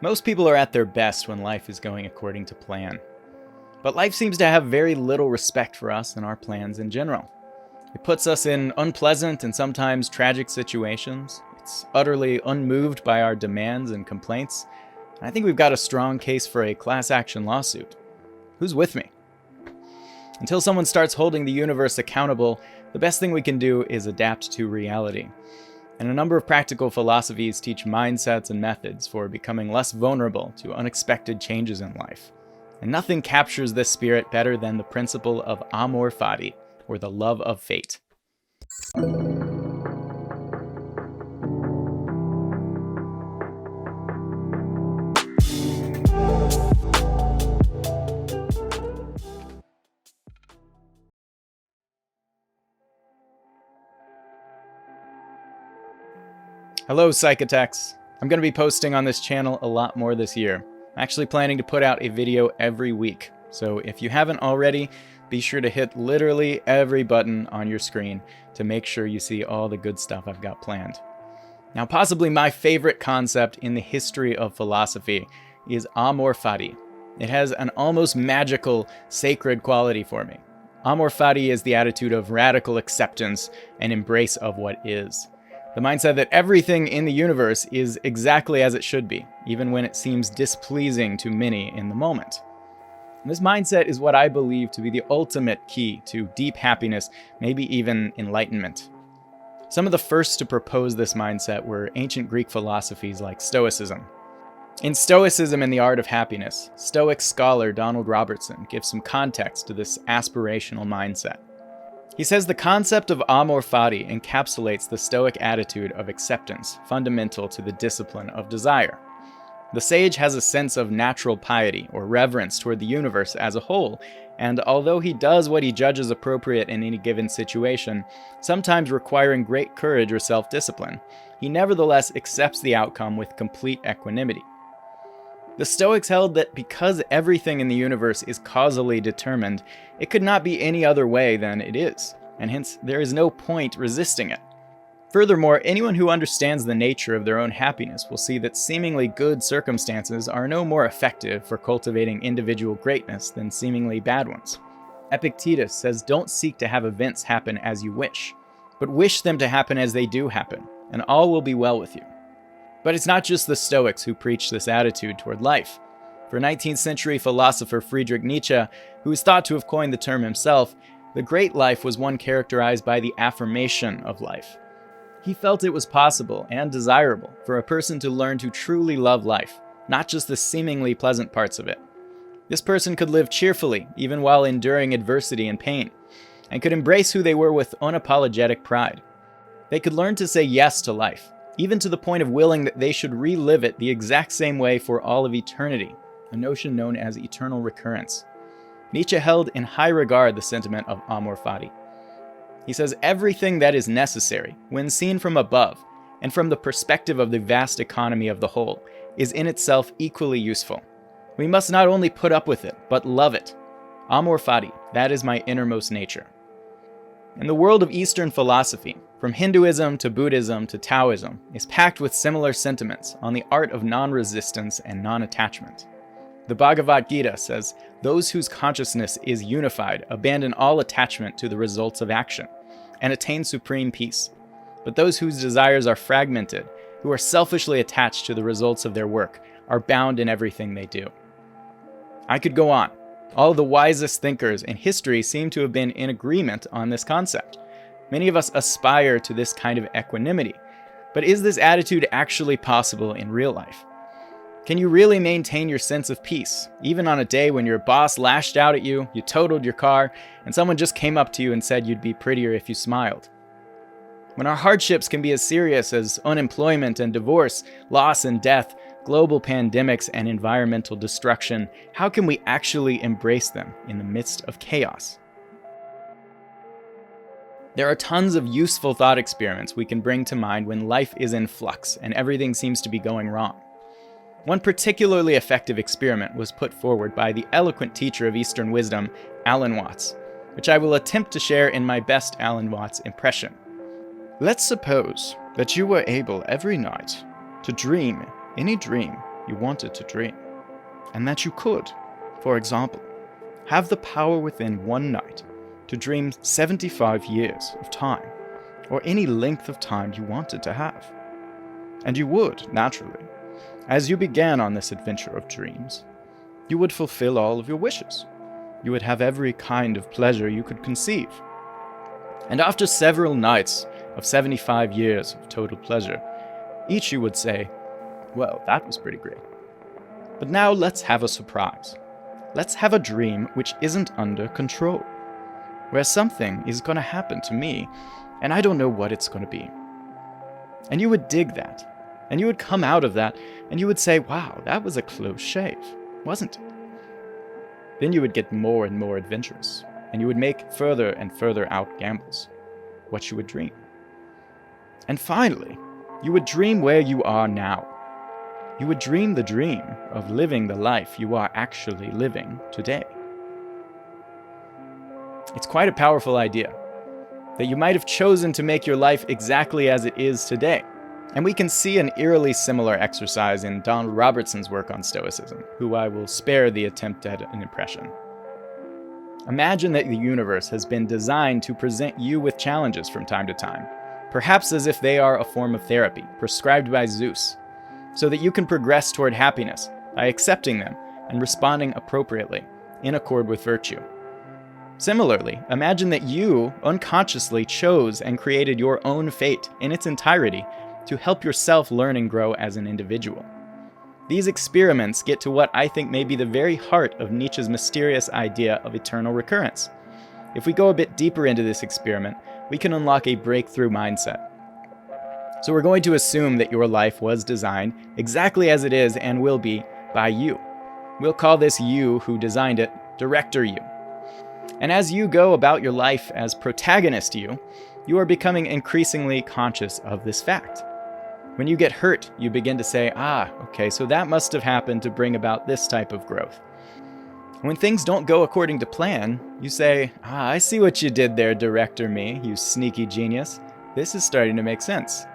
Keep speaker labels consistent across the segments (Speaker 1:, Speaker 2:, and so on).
Speaker 1: Most people are at their best when life is going according to plan. But life seems to have very little respect for us and our plans in general. It puts us in unpleasant and sometimes tragic situations. It's utterly unmoved by our demands and complaints. And I think we've got a strong case for a class action lawsuit. Who's with me? Until someone starts holding the universe accountable, the best thing we can do is adapt to reality. And a number of practical philosophies teach mindsets and methods for becoming less vulnerable to unexpected changes in life. And nothing captures this spirit better than the principle of Amor Fati, or the love of fate. Hello, psychitects. I'm going to be posting on this channel a lot more this year. I'm actually planning to put out a video every week. So if you haven't already, be sure to hit literally every button on your screen to make sure you see all the good stuff I've got planned. Now, possibly my favorite concept in the history of philosophy is Amor Fati. It has an almost magical, sacred quality for me. Amor Fati is the attitude of radical acceptance and embrace of what is. The mindset that everything in the universe is exactly as it should be, even when it seems displeasing to many in the moment. And this mindset is what I believe to be the ultimate key to deep happiness, maybe even enlightenment. Some of the first to propose this mindset were ancient Greek philosophies like Stoicism. In Stoicism and the Art of Happiness, Stoic scholar Donald Robertson gives some context to this aspirational mindset. He says the concept of Amor Fati encapsulates the Stoic attitude of acceptance, fundamental to the discipline of desire. The sage has a sense of natural piety or reverence toward the universe as a whole, and although he does what he judges appropriate in any given situation, sometimes requiring great courage or self-discipline, he nevertheless accepts the outcome with complete equanimity. The Stoics held that because everything in the universe is causally determined, it could not be any other way than it is, and hence there is no point resisting it. Furthermore, anyone who understands the nature of their own happiness will see that seemingly good circumstances are no more effective for cultivating individual greatness than seemingly bad ones. Epictetus says, "Don't seek to have events happen as you wish, but wish them to happen as they do happen, and all will be well with you." But it's not just the Stoics who preach this attitude toward life. For 19th century philosopher Friedrich Nietzsche, who is thought to have coined the term himself, the great life was one characterized by the affirmation of life. He felt it was possible and desirable for a person to learn to truly love life, not just the seemingly pleasant parts of it. This person could live cheerfully, even while enduring adversity and pain, and could embrace who they were with unapologetic pride. They could learn to say yes to life, even to the point of willing that they should relive it the exact same way for all of eternity, a notion known as eternal recurrence. Nietzsche held in high regard the sentiment of Amor Fati. He says, "Everything that is necessary, when seen from above, and from the perspective of the vast economy of the whole, is in itself equally useful. We must not only put up with it, but love it. Amor Fati, that is my innermost nature." And the world of Eastern philosophy, from Hinduism to Buddhism to Taoism, is packed with similar sentiments on the art of non-resistance and non-attachment. The Bhagavad Gita says, "Those whose consciousness is unified abandon all attachment to the results of action and attain supreme peace. But those whose desires are fragmented, who are selfishly attached to the results of their work, are bound in everything they do." I could go on. All of the wisest thinkers in history seem to have been in agreement on this concept. Many of us aspire to this kind of equanimity, but is this attitude actually possible in real life? Can you really maintain your sense of peace, even on a day when your boss lashed out at you, you totaled your car, and someone just came up to you and said you'd be prettier if you smiled? When our hardships can be as serious as unemployment and divorce, loss and death, global pandemics and environmental destruction, how can we actually embrace them in the midst of chaos? There are tons of useful thought experiments we can bring to mind when life is in flux and everything seems to be going wrong. One particularly effective experiment was put forward by the eloquent teacher of Eastern wisdom, Alan Watts, which I will attempt to share in my best Alan Watts impression. Let's suppose that you were able every night to dream any dream you wanted to dream. And that you could, for example, have the power within one night to dream 75 years of time, or any length of time you wanted to have. And you would, naturally, as you began on this adventure of dreams, you would fulfill all of your wishes. You would have every kind of pleasure you could conceive. And after several nights of 75 years of total pleasure, each you would say, well, that was pretty great. But now let's have a surprise. Let's have a dream which isn't under control, where something is going to happen to me, and I don't know what it's going to be. And you would dig that, and you would come out of that, and you would say, wow, that was a close shave, wasn't it? Then you would get more and more adventurous, and you would make further and further out gambles, what you would dream. And finally, you would dream where you are now. You would dream the dream of living the life you are actually living today. It's quite a powerful idea, that you might have chosen to make your life exactly as it is today. And we can see an eerily similar exercise in Donald Robertson's work on Stoicism, who I will spare the attempt at an impression. Imagine that the universe has been designed to present you with challenges from time to time, perhaps as if they are a form of therapy prescribed by Zeus, so that you can progress toward happiness by accepting them and responding appropriately, in accord with virtue. Similarly, imagine that you unconsciously chose and created your own fate in its entirety to help yourself learn and grow as an individual. These experiments get to what I think may be the very heart of Nietzsche's mysterious idea of eternal recurrence. If we go a bit deeper into this experiment, we can unlock a breakthrough mindset. So we're going to assume that your life was designed exactly as it is and will be by you. We'll call this you who designed it director you. And as you go about your life as protagonist you are becoming increasingly conscious of this fact. When you get hurt, you begin to say, okay, so that must have happened to bring about this type of growth. When things don't go according to plan, you say, I see what you did there, director me, you sneaky genius. This is starting to make sense.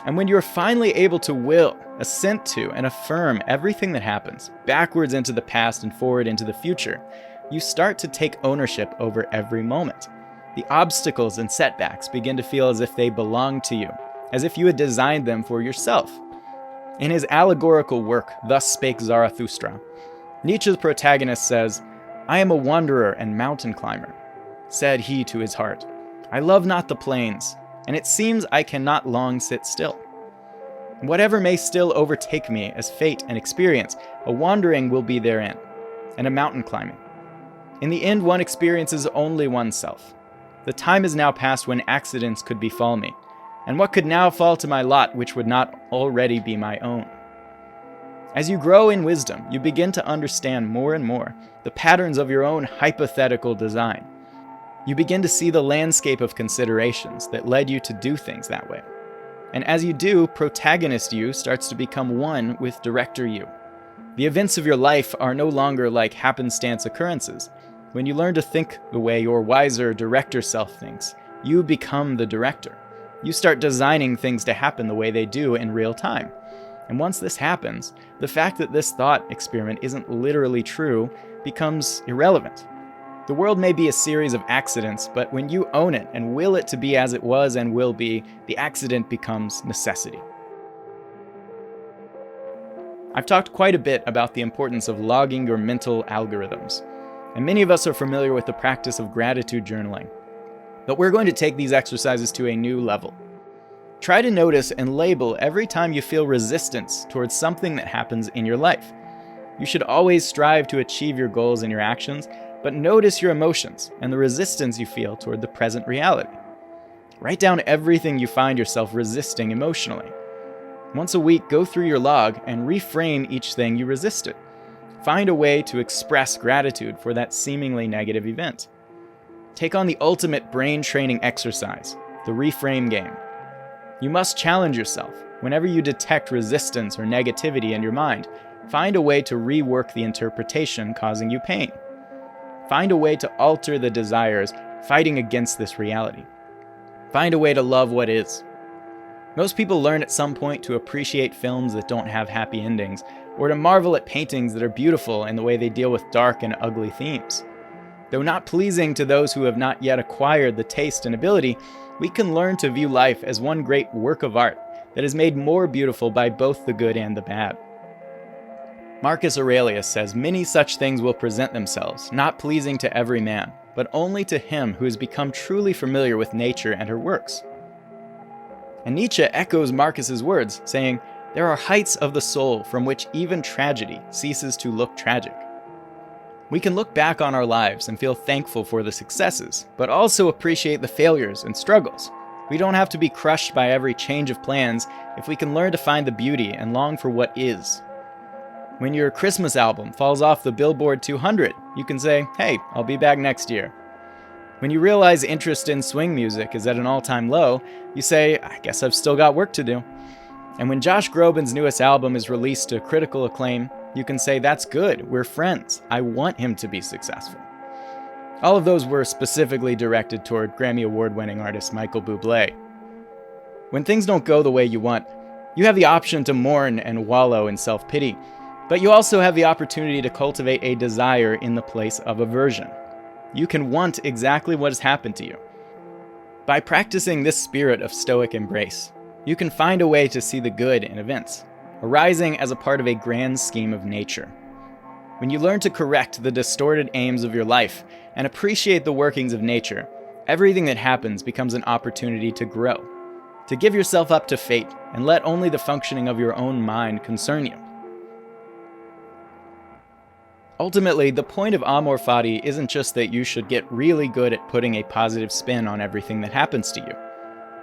Speaker 1: And when you're finally able to will, assent to, and affirm everything that happens, backwards into the past and forward into the future, you start to take ownership over every moment. The obstacles and setbacks begin to feel as if they belong to you, as if you had designed them for yourself. In his allegorical work, Thus Spake Zarathustra, Nietzsche's protagonist says, I am a wanderer and mountain climber. Said he to his heart, I love not the plains, and it seems I cannot long sit still. Whatever may still overtake me as fate and experience, a wandering will be therein, and a mountain climbing. In the end, one experiences only oneself. The time is now past when accidents could befall me, and what could now fall to my lot which would not already be my own? As you grow in wisdom, you begin to understand more and more the patterns of your own hypothetical design. You begin to see the landscape of considerations that led you to do things that way. And as you do, protagonist you starts to become one with director you. The events of your life are no longer like happenstance occurrences. When you learn to think the way your wiser director self thinks, you become the director. You start designing things to happen the way they do in real time. And once this happens, the fact that this thought experiment isn't literally true becomes irrelevant. The world may be a series of accidents, but when you own it and will it to be as it was and will be, the accident becomes necessity. I've talked quite a bit about the importance of logging your mental algorithms, and many of us are familiar with the practice of gratitude journaling. But we're going to take these exercises to a new level. Try to notice and label every time you feel resistance towards something that happens in your life. You should always strive to achieve your goals and your actions, but notice your emotions and the resistance you feel toward the present reality. Write down everything you find yourself resisting emotionally. Once a week, go through your log and reframe each thing you resisted. Find a way to express gratitude for that seemingly negative event. Take on the ultimate brain training exercise, the reframe game. You must challenge yourself. Whenever you detect resistance or negativity in your mind, find a way to rework the interpretation causing you pain. Find a way to alter the desires fighting against this reality. Find a way to love what is. Most people learn at some point to appreciate films that don't have happy endings, or to marvel at paintings that are beautiful in the way they deal with dark and ugly themes. Though not pleasing to those who have not yet acquired the taste and ability, we can learn to view life as one great work of art that is made more beautiful by both the good and the bad. Marcus Aurelius says many such things will present themselves, not pleasing to every man, but only to him who has become truly familiar with nature and her works. And Nietzsche echoes Marcus's words, saying, "There are heights of the soul from which even tragedy ceases to look tragic." We can look back on our lives and feel thankful for the successes, but also appreciate the failures and struggles. We don't have to be crushed by every change of plans if we can learn to find the beauty and long for what is. When your Christmas album falls off the Billboard 200, you can say, "Hey, I'll be back next year." When you realize interest in swing music is at an all-time low, you say, "I guess I've still got work to do." And when Josh Groban's newest album is released to critical acclaim, you can say, "That's good, we're friends. I want him to be successful." All of those were specifically directed toward Grammy Award-winning artist Michael Bublé. When things don't go the way you want, you have the option to mourn and wallow in self-pity, but you also have the opportunity to cultivate a desire in the place of aversion. You can want exactly what has happened to you. By practicing this spirit of stoic embrace, you can find a way to see the good in events, arising as a part of a grand scheme of nature. When you learn to correct the distorted aims of your life and appreciate the workings of nature, everything that happens becomes an opportunity to grow, to give yourself up to fate and let only the functioning of your own mind concern you. Ultimately, the point of Amor Fati isn't just that you should get really good at putting a positive spin on everything that happens to you.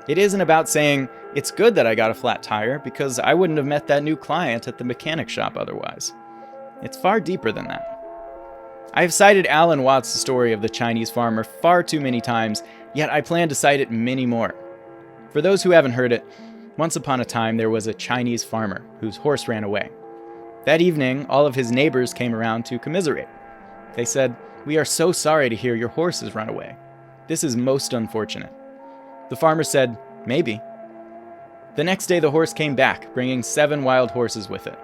Speaker 1: It isn't about saying, "It's good that I got a flat tire because I wouldn't have met that new client at the mechanic shop otherwise." It's far deeper than that. I have cited Alan Watts' story of the Chinese farmer far too many times, yet I plan to cite it many more. For those who haven't heard it, once upon a time there was a Chinese farmer whose horse ran away. That evening, all of his neighbors came around to commiserate. They said, "We are so sorry to hear your horse has run away. This is most unfortunate." The farmer said, "Maybe." The next day the horse came back, bringing 7 wild horses with it.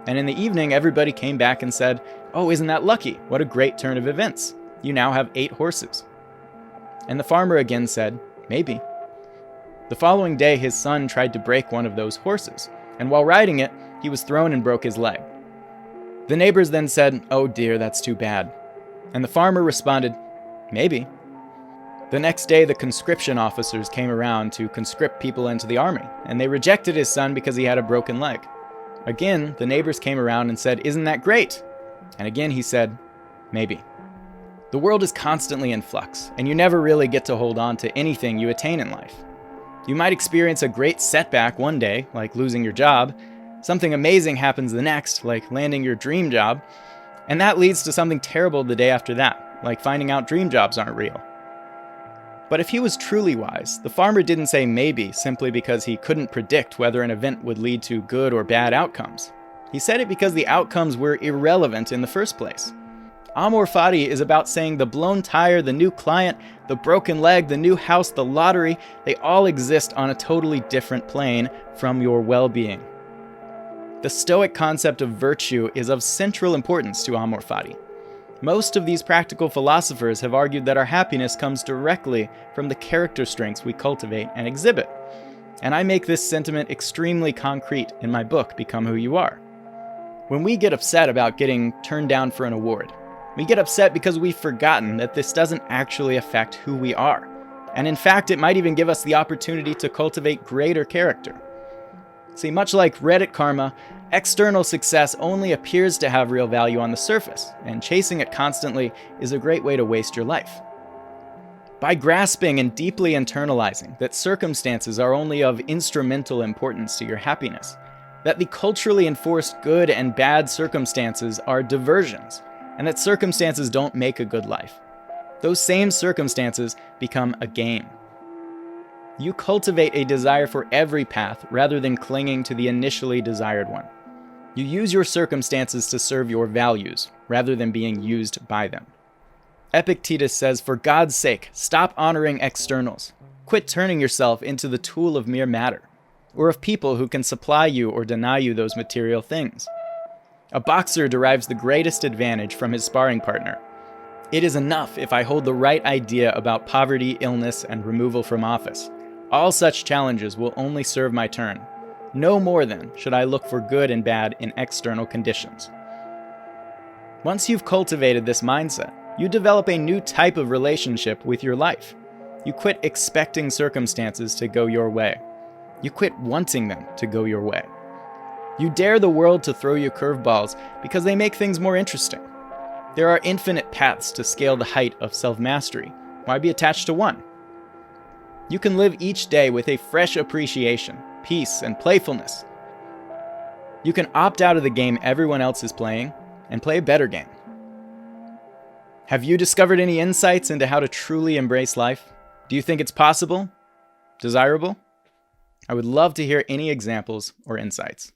Speaker 1: And in the evening, everybody came back and said, "Oh, isn't that lucky? What a great turn of events. You now have 8 horses." And the farmer again said, "Maybe." The following day, his son tried to break one of those horses, and while riding it, he was thrown and broke his leg. The neighbors then said, "Oh dear, that's too bad." And the farmer responded, "Maybe." The next day, the conscription officers came around to conscript people into the army, and they rejected his son because he had a broken leg. Again, the neighbors came around and said, "Isn't that great?" And again he said, "Maybe." The world is constantly in flux, and you never really get to hold on to anything you attain in life. You might experience a great setback one day, like losing your job. Something amazing happens the next, like landing your dream job, and that leads to something terrible the day after that, like finding out dream jobs aren't real. But if he was truly wise, the farmer didn't say maybe simply because he couldn't predict whether an event would lead to good or bad outcomes. He said it because the outcomes were irrelevant in the first place. Amor Fati is about saying the blown tire, the new client, the broken leg, the new house, the lottery, they all exist on a totally different plane from your well-being. The Stoic concept of virtue is of central importance to Amor Fati. Most of these practical philosophers have argued that our happiness comes directly from the character strengths we cultivate and exhibit. And I make this sentiment extremely concrete in my book, Become Who You Are. When we get upset about getting turned down for an award, we get upset because we've forgotten that this doesn't actually affect who we are. And in fact, it might even give us the opportunity to cultivate greater character. See, much like Reddit karma, external success only appears to have real value on the surface, and chasing it constantly is a great way to waste your life. By grasping and deeply internalizing that circumstances are only of instrumental importance to your happiness, that the culturally enforced good and bad circumstances are diversions, and that circumstances don't make a good life, those same circumstances become a game. You cultivate a desire for every path rather than clinging to the initially desired one. You use your circumstances to serve your values rather than being used by them. Epictetus says, "For God's sake, stop honoring externals. Quit turning yourself into the tool of mere matter, or of people who can supply you or deny you those material things. A boxer derives the greatest advantage from his sparring partner. It is enough if I hold the right idea about poverty, illness, and removal from office. All such challenges will only serve my turn. No more then should I look for good and bad in external conditions. Once you've cultivated this mindset, you develop a new type of relationship with your life. You quit expecting circumstances to go your way. You quit wanting them to go your way. You dare the world to throw you curveballs because they make things more interesting. There are infinite paths to scale the height of self-mastery. Why be attached to one? You can live each day with a fresh appreciation, peace, and playfulness. You can opt out of the game everyone else is playing and play a better game. Have you discovered any insights into how to truly embrace life? Do you think it's possible? Desirable? I would love to hear any examples or insights.